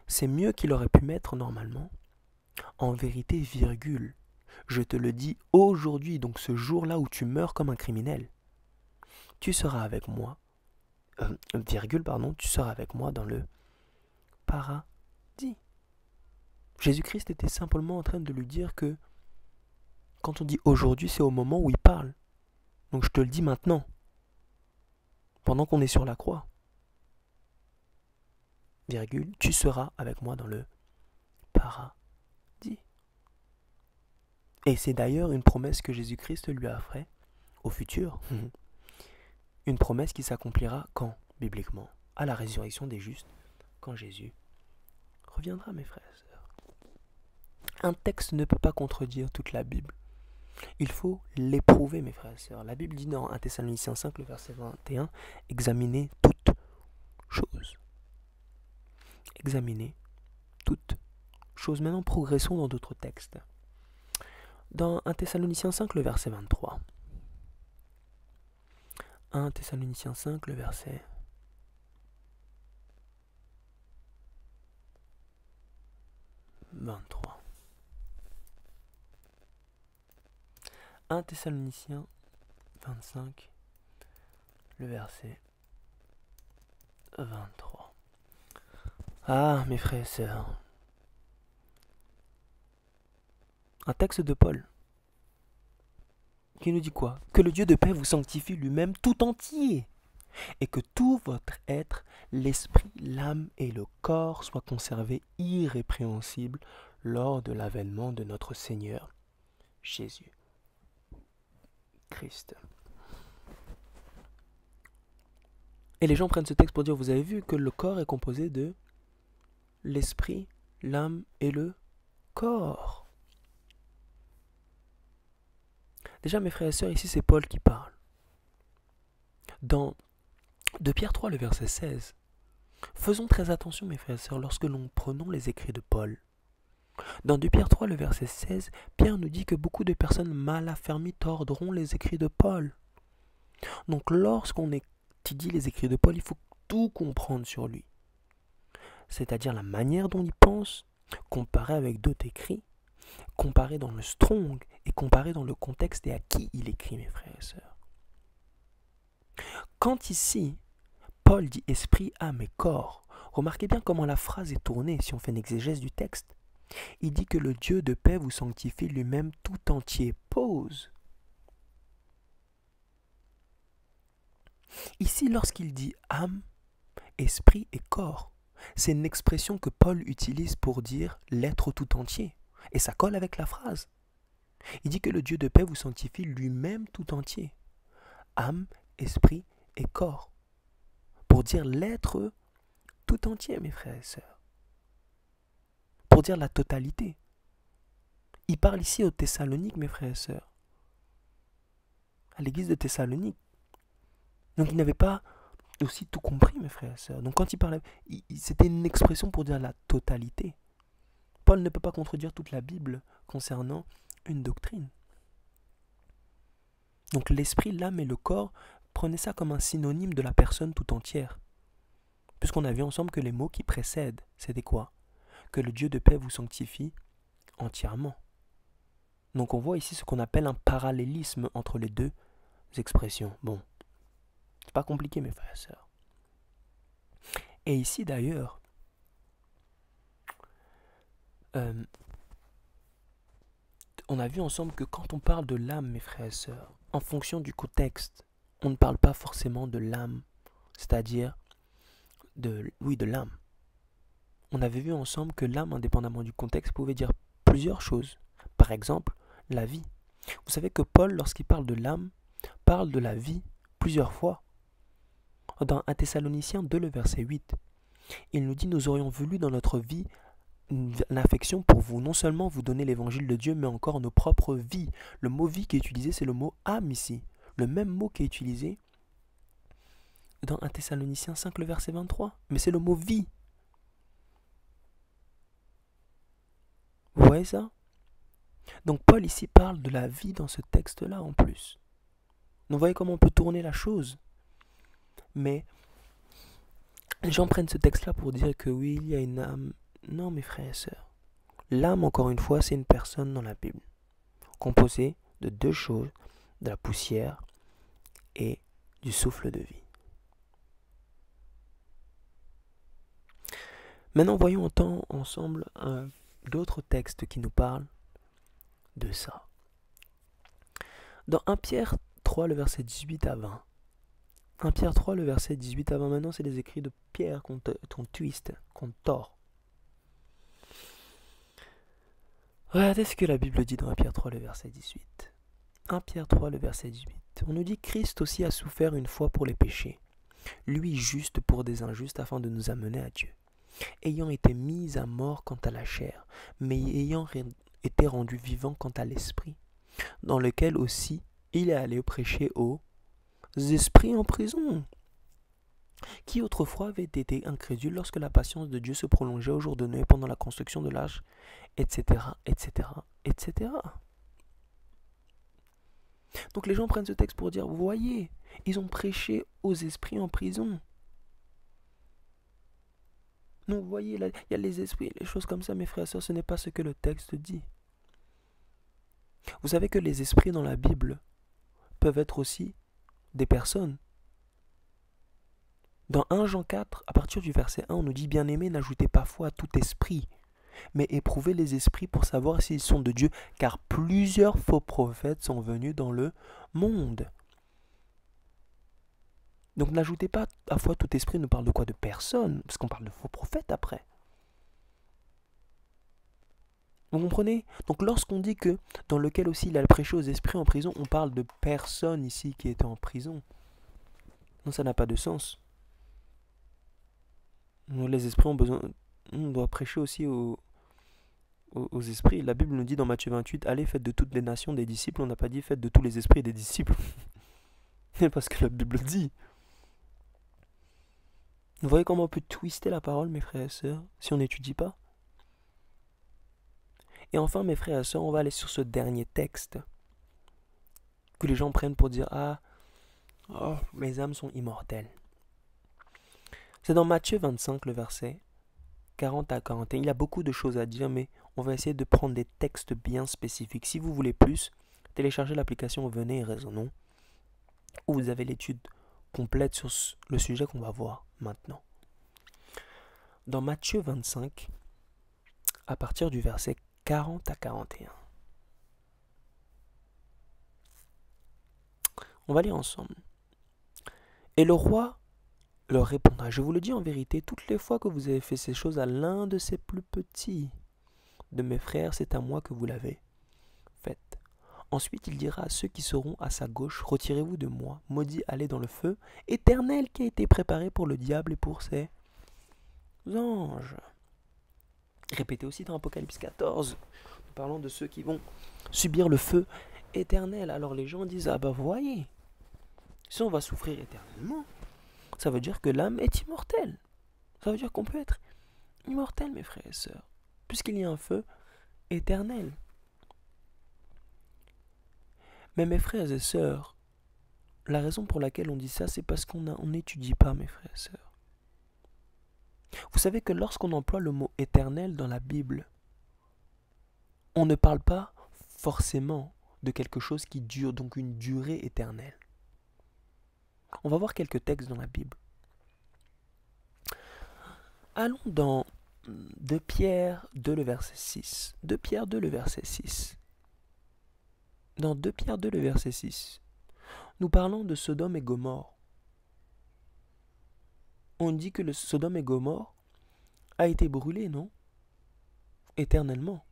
C'est mieux qu'il aurait pu mettre normalement, en vérité, virgule. Je te le dis aujourd'hui, donc ce jour-là où tu meurs comme un criminel, tu seras avec moi, virgule, pardon, tu seras avec moi dans le paradis. Jésus-Christ était simplement en train de lui dire que quand on dit aujourd'hui, c'est au moment où il parle. Donc je te le dis maintenant, pendant qu'on est sur la croix. Virgule, tu seras avec moi dans le paradis. Et c'est d'ailleurs une promesse que Jésus-Christ lui a faite au futur. Une promesse qui s'accomplira quand, bibliquement? À la résurrection des justes, quand Jésus reviendra, mes frères et sœurs. Un texte ne peut pas contredire toute la Bible. Il faut l'éprouver, mes frères et sœurs. La Bible dit dans 1 Thessaloniciens 5, le verset 21, examinez toutes choses. Examinez toutes choses. Maintenant, progressons dans d'autres textes. Dans 1 Thessaloniciens 5, le verset 23. 1 Thessaloniciens 5, le verset 23. 1 Thessaloniciens 25, le verset 23. Ah, mes frères et sœurs. Un texte de Paul qui nous dit quoi? Que le Dieu de paix vous sanctifie lui-même tout entier, et que tout votre être, l'esprit, l'âme et le corps soient conservés irrépréhensibles lors de l'avènement de notre Seigneur Jésus Christ. Et les gens prennent ce texte pour dire, vous avez vu que le corps est composé de l'esprit, l'âme et le corps. Déjà, mes frères et sœurs, ici c'est Paul qui parle. Dans 2 Pierre 3, le verset 16, faisons très attention, mes frères et sœurs, lorsque nous prenons les écrits de Paul. Dans 2 Pierre 3, le verset 16, Pierre nous dit que beaucoup de personnes mal affermies tordront les écrits de Paul. Donc lorsqu'on étudie les écrits de Paul, il faut tout comprendre sur lui. C'est-à-dire la manière dont il pense, comparé avec d'autres écrits, comparé dans le Strong et comparé dans le contexte et à qui il écrit, mes frères et sœurs. Quand ici, Paul dit esprit, âme et corps, remarquez bien comment la phrase est tournée si on fait une exégèse du texte. Il dit que le Dieu de paix vous sanctifie lui-même tout entier. Pause. Ici, lorsqu'il dit âme, esprit et corps, c'est une expression que Paul utilise pour dire l'être tout entier. Et ça colle avec la phrase. Il dit que le Dieu de paix vous sanctifie lui-même tout entier. Âme, esprit et corps. Pour dire l'être tout entier, mes frères et sœurs. Pour dire la totalité. Il parle ici aux Thessaloniques, mes frères et sœurs. À l'église de Thessalonique. Donc il n'avait pas aussi tout compris, mes frères et sœurs. Donc quand il parlait, c'était une expression pour dire la totalité. Paul ne peut pas contredire toute la Bible concernant une doctrine. Donc l'esprit, l'âme et le corps, prenez ça comme un synonyme de la personne tout entière. Puisqu'on a vu ensemble que les mots qui précèdent, c'était quoi? Que le Dieu de paix vous sanctifie entièrement. Donc on voit ici ce qu'on appelle un parallélisme entre les deux expressions. Bon, c'est pas compliqué mes frères et sœurs. Et ici d'ailleurs, on a vu ensemble que quand on parle de l'âme, mes frères et sœurs, en fonction du contexte, on ne parle pas forcément de l'âme, c'est-à-dire de l'âme. On avait vu ensemble que l'âme, indépendamment du contexte, pouvait dire plusieurs choses. Par exemple, la vie. Vous savez que Paul, lorsqu'il parle de l'âme, parle de la vie plusieurs fois. Dans 1 Thessaloniciens 2, le verset 8, il nous dit « Nous aurions voulu dans notre vie une affection pour vous, non seulement vous donner l'évangile de Dieu, mais encore nos propres vies. » Le mot « vie » qui est utilisé, c'est le mot « âme » ici. Le même mot qui est utilisé dans 1 Thessaloniciens 5, le verset 23. Mais c'est le mot « vie ». Vous voyez ça? Donc Paul ici parle de la vie dans ce texte-là en plus. Donc vous voyez comment on peut tourner la chose. Mais les gens prennent ce texte-là pour dire que oui, il y a une âme. Non, mes frères et sœurs. L'âme, encore une fois, c'est une personne dans la Bible, composée de deux choses, de la poussière et du souffle de vie. Maintenant, voyons ensemble d'autres textes qui nous parlent de ça. Dans 1 Pierre 3, le verset 18 à 20. 1 Pierre 3, le verset 18 à 20. Maintenant, c'est les écrits de Pierre qu'on twist, qu'on tord. Regardez ce que la Bible dit dans 1 Pierre 3, le verset 18. 1 Pierre 3, le verset 18. On nous dit « Christ aussi a souffert une fois pour les péchés, lui juste pour des injustes, afin de nous amener à Dieu. Ayant été mis à mort quant à la chair, mais ayant été rendu vivant quant à l'esprit, dans lequel aussi il est allé prêcher aux esprits en prison, qui autrefois avaient été incrédules lorsque la patience de Dieu se prolongeait au jour de Noé pendant la construction de l'arche, etc., etc., etc. » Donc les gens prennent ce texte pour dire, vous voyez, ils ont prêché aux esprits en prison. Donc vous voyez, là, il y a les esprits, les choses comme ça, mes frères et sœurs, ce n'est pas ce que le texte dit. Vous savez que les esprits dans la Bible peuvent être aussi des personnes. Dans 1 Jean 4, à partir du verset 1, on nous dit « Bien-aimés, n'ajoutez pas foi à tout esprit, mais éprouvez les esprits pour savoir s'ils sont de Dieu, car plusieurs faux prophètes sont venus dans le monde. » Donc n'ajoutez pas à foi tout esprit, nous parle de quoi? De personnes, parce qu'on parle de faux prophètes après. Vous comprenez? Donc lorsqu'on dit que dans lequel aussi il a prêché aux esprits en prison, on parle de personnes ici qui étaient en prison. Non, ça n'a pas de sens. Les esprits ont besoin... On doit prêcher aussi aux esprits. La Bible nous dit dans Matthieu 28, allez, faites de toutes les nations des disciples. On n'a pas dit faites de tous les esprits des disciples. Parce que la Bible dit. Vous voyez comment on peut twister la parole, mes frères et sœurs, si on n'étudie pas? Et enfin, mes frères et sœurs, on va aller sur ce dernier texte que les gens prennent pour dire « Ah, oh, mes âmes sont immortelles. » C'est dans Matthieu 25, le verset 40 à 41. Il y a beaucoup de choses à dire, mais on va essayer de prendre des textes bien spécifiques. Si vous voulez plus, téléchargez l'application Venez et Raisonnons, où vous avez l'étude complète sur le sujet qu'on va voir maintenant. Dans Matthieu 25, à partir du verset 40 à 41. On va lire ensemble. Et le roi leur répondra, je vous le dis en vérité, toutes les fois que vous avez fait ces choses à l'un de ces plus petits de mes frères, c'est à moi que vous l'avez faite. Ensuite il dira à ceux qui seront à sa gauche, retirez-vous de moi, maudits, allez dans le feu éternel qui a été préparé pour le diable et pour ses anges. Répétez aussi dans Apocalypse 14, en parlant de ceux qui vont subir le feu éternel. Alors les gens disent, ah bah voyez, si on va souffrir éternellement, ça veut dire que l'âme est immortelle. Ça veut dire qu'on peut être immortel, mes frères et sœurs, puisqu'il y a un feu éternel. Mais mes frères et sœurs, la raison pour laquelle on dit ça, c'est parce qu'on n'étudie pas, mes frères et sœurs. Vous savez que lorsqu'on emploie le mot éternel dans la Bible, on ne parle pas forcément de quelque chose qui dure, donc une durée éternelle. On va voir quelques textes dans la Bible. Allons dans 2 Pierre 2, le verset 6. 2 Pierre 2, le verset 6. Dans 2 Pierre 2, le verset 6, nous parlons de Sodome et Gomorrhe. On dit que le Sodome et Gomorrhe a été brûlé, non? Éternellement.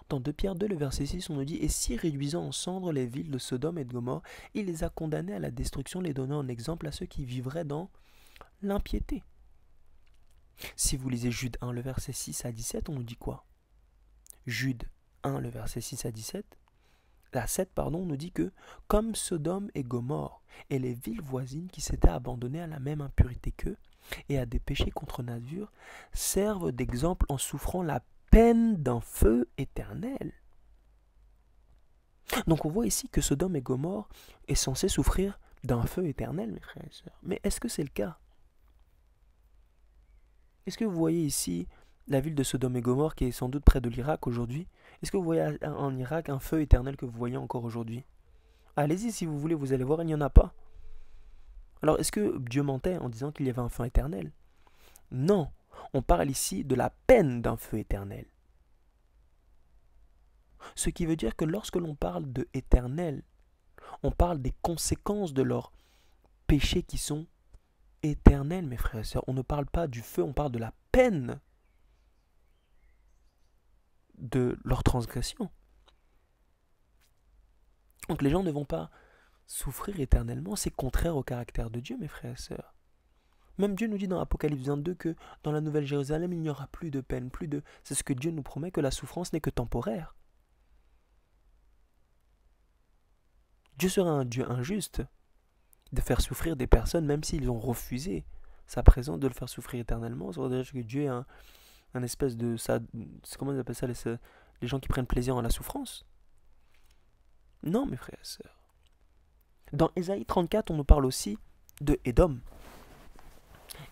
Dans 2 Pierre 2, le verset 6, on nous dit « Et si réduisant en cendres les villes de Sodome et de Gomorrhe, il les a condamnés à la destruction, les donnant en exemple à ceux qui vivraient dans l'impiété. » Si vous lisez Jude 1, le verset 6 à 17, on nous dit quoi? Jude 1, le verset 6 à 17, à 7, pardon, on nous dit que « Comme Sodome et Gomorrhe et les villes voisines qui s'étaient abandonnées à la même impurité qu'eux et à des péchés contre nature, servent d'exemple en souffrant la peine d'un feu éternel. » Donc on voit ici que Sodome et Gomorrhe est censé souffrir d'un feu éternel, mes frères et sœurs. Mais est-ce que c'est le cas? Est-ce que vous voyez ici la ville de Sodome et Gomorrhe qui est sans doute près de l'Irak aujourd'hui? Est-ce que vous voyez en Irak un feu éternel que vous voyez encore aujourd'hui? Allez-y si vous voulez, vous allez voir, il n'y en a pas. Alors est-ce que Dieu mentait en disant qu'il y avait un feu éternel? Non, on parle ici de la peine d'un feu éternel. Ce qui veut dire que lorsque l'on parle de éternel, on parle des conséquences de leurs péchés qui sont éternels, mes frères et sœurs. On ne parle pas du feu, on parle de la peine de leur transgression. Donc les gens ne vont pas souffrir éternellement, c'est contraire au caractère de Dieu, mes frères et sœurs. Même Dieu nous dit dans Apocalypse 22 que dans la Nouvelle Jérusalem, il n'y aura plus de peine, plus de... C'est ce que Dieu nous promet, que la souffrance n'est que temporaire. Dieu sera un Dieu injuste de faire souffrir des personnes, même s'ils ont refusé sa présence, de le faire souffrir éternellement. Ça veut dire que Dieu est un espèce de... Comment on appelle ça, les gens qui prennent plaisir en la souffrance? Non, mes frères et sœurs. Dans Ésaïe 34, on nous parle aussi de Édom.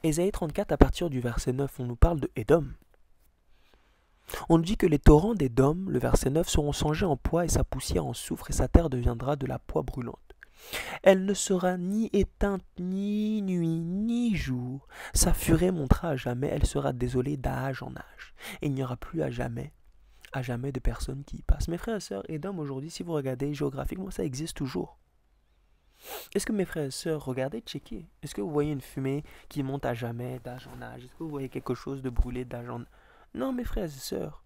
Ésaïe 34, à partir du verset 9, on nous parle de Édom. On nous dit que les torrents d'Édom, le verset 9, seront changés en poix et sa poussière en soufre et sa terre deviendra de la poix brûlante. Elle ne sera ni éteinte ni nuit ni jour. Sa furée montera à jamais, elle sera désolée d'âge en âge. Et il n'y aura plus à jamais de personnes qui y passent. Mes frères et sœurs, Édom aujourd'hui, si vous regardez géographiquement, ça existe toujours. Est-ce que mes frères et sœurs, regardez, checkez. Est-ce que vous voyez une fumée qui monte à jamais d'âge en âge? Est-ce que vous voyez quelque chose de brûlé d'âge en âge? Non, mes frères et sœurs.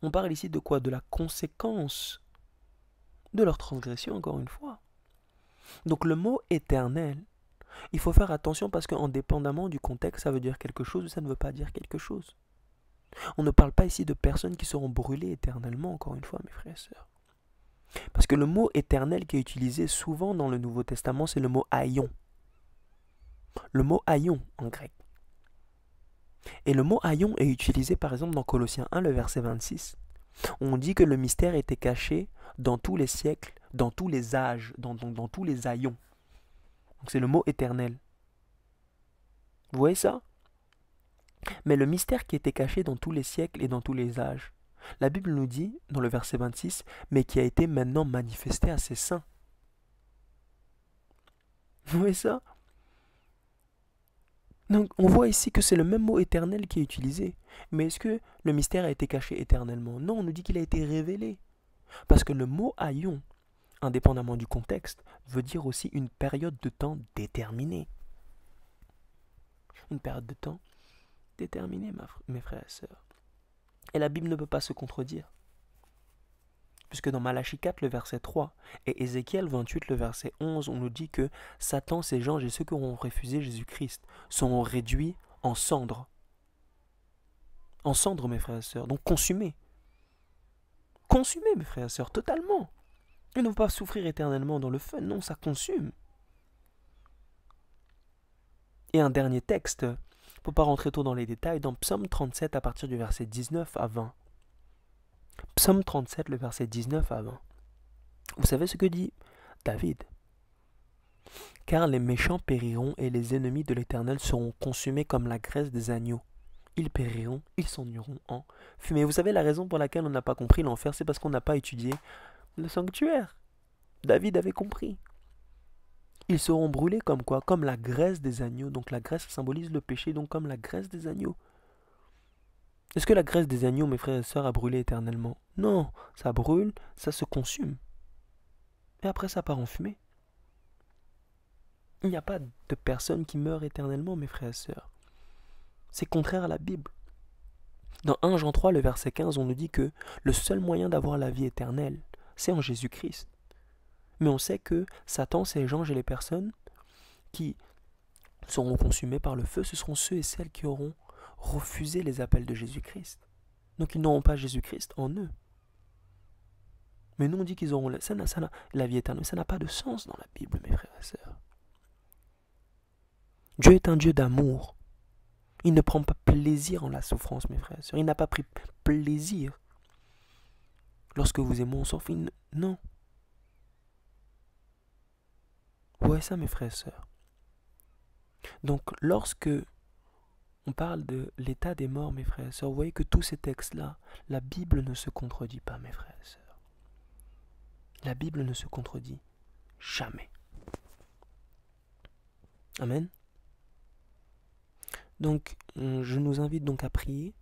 On parle ici de quoi? De la conséquence de leur transgression, encore une fois. Donc le mot éternel, il faut faire attention parce qu'indépendamment du contexte, ça veut dire quelque chose ou ça ne veut pas dire quelque chose. On ne parle pas ici de personnes qui seront brûlées éternellement, encore une fois, mes frères et sœurs. Parce que le mot éternel qui est utilisé souvent dans le Nouveau Testament, c'est le mot aion. Le mot aion en grec. Et le mot aion est utilisé par exemple dans Colossiens 1, le verset 26. On dit que le mystère était caché dans tous les siècles, dans tous les âges, dans tous les aions. Donc c'est le mot éternel. Vous voyez ça? Mais le mystère qui était caché dans tous les siècles et dans tous les âges, la Bible nous dit, dans le verset 26, mais qui a été maintenant manifesté à ses saints. Vous voyez ça? Donc on voit ici que c'est le même mot éternel qui est utilisé. Mais est-ce que le mystère a été caché éternellement? Non, on nous dit qu'il a été révélé. Parce que le mot aion, indépendamment du contexte, veut dire aussi une période de temps déterminée. Une période de temps déterminée, mes frères et sœurs. Et la Bible ne peut pas se contredire. Puisque dans Malachie 4, le verset 3, et Ézéchiel 28, le verset 11, on nous dit que Satan, ses anges et ceux qui auront refusé Jésus-Christ seront réduits en cendres. En cendres, mes frères et sœurs, donc consumés. Consumés, mes frères et sœurs, totalement. Ils ne vont pas souffrir éternellement dans le feu, non, ça consume. Et un dernier texte, pour ne pas rentrer trop dans les détails, dans Psaume 37 à partir du verset 19 à 20. Psaume 37, le verset 19 à 20. Vous savez ce que dit David? Car les méchants périront et les ennemis de l'Éternel seront consumés comme la graisse des agneaux. Ils périront, ils s'ennuieront en fumée. Vous savez la raison pour laquelle on n'a pas compris l'enfer, c'est parce qu'on n'a pas étudié le sanctuaire. David avait compris. Ils seront brûlés comme quoi? Comme la graisse des agneaux. Donc la graisse symbolise le péché, donc comme la graisse des agneaux. Est-ce que la graisse des agneaux, mes frères et sœurs, a brûlé éternellement? Non, ça brûle, ça se consume. Et après ça part en fumée. Il n'y a pas de personne qui meurt éternellement, mes frères et sœurs. C'est contraire à la Bible. Dans 1 Jean 3, le verset 15, on nous dit que le seul moyen d'avoir la vie éternelle, c'est en Jésus-Christ. Mais on sait que Satan, ses anges et les personnes qui seront consumées par le feu, ce seront ceux et celles qui auront refusé les appels de Jésus-Christ. Donc ils n'auront pas Jésus-Christ en eux. Mais nous on dit qu'ils auront la vie éternelle. Ça n'a pas de sens dans la Bible, mes frères et sœurs. Dieu est un Dieu d'amour. Il ne prend pas plaisir en la souffrance, mes frères et sœurs. Il n'a pas pris plaisir. Lorsque vous aimez, on s'en fout. Non. Vous voyez ça, mes frères et sœurs. Donc, lorsque on parle de l'état des morts, mes frères et sœurs, vous voyez que tous ces textes-là, la Bible ne se contredit pas, mes frères et sœurs. La Bible ne se contredit jamais. Amen. Donc, je nous invite donc à prier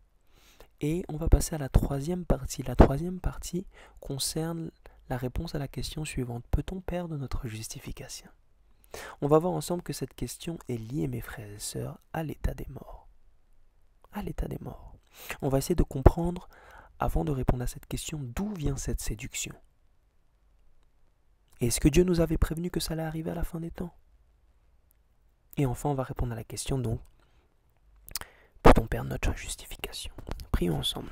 et on va passer à la troisième partie. La troisième partie concerne la réponse à la question suivante. Peut-on perdre notre justification? On va voir ensemble que cette question est liée, mes frères et sœurs, à l'état des morts. À l'état des morts. On va essayer de comprendre, avant de répondre à cette question, d'où vient cette séduction. Est-ce que Dieu nous avait prévenu que ça allait arriver à la fin des temps? Et enfin, on va répondre à la question donc, peut-on perdre notre justification? Prions ensemble.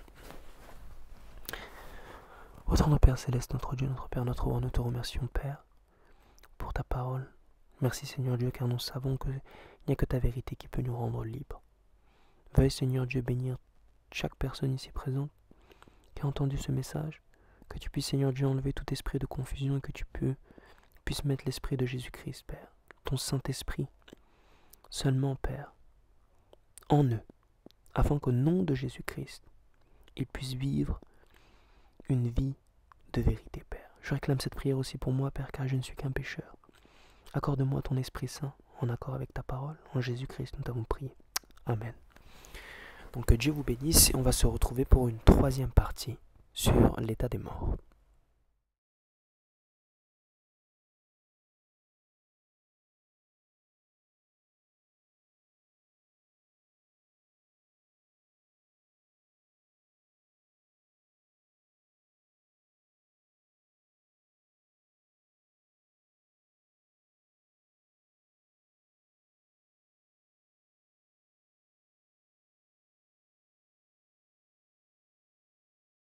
Ô notre Père Céleste, notre Dieu, notre Père, notre roi, nous te remercions, Père, pour ta parole. Merci Seigneur Dieu, car nous savons qu'il n'y a que ta vérité qui peut nous rendre libres. Veuille Seigneur Dieu bénir chaque personne ici présente qui a entendu ce message, que tu puisses Seigneur Dieu enlever tout esprit de confusion et que tu puisses mettre l'esprit de Jésus-Christ, Père, ton Saint-Esprit, seulement Père, en eux, afin qu'au nom de Jésus-Christ, ils puissent vivre une vie de vérité, Père. Je réclame cette prière aussi pour moi, Père, car je ne suis qu'un pécheur. Accorde-moi ton Esprit Saint, en accord avec ta parole. En Jésus-Christ, nous t'avons prié. Amen. Donc que Dieu vous bénisse et on va se retrouver pour une troisième partie sur l'état des morts.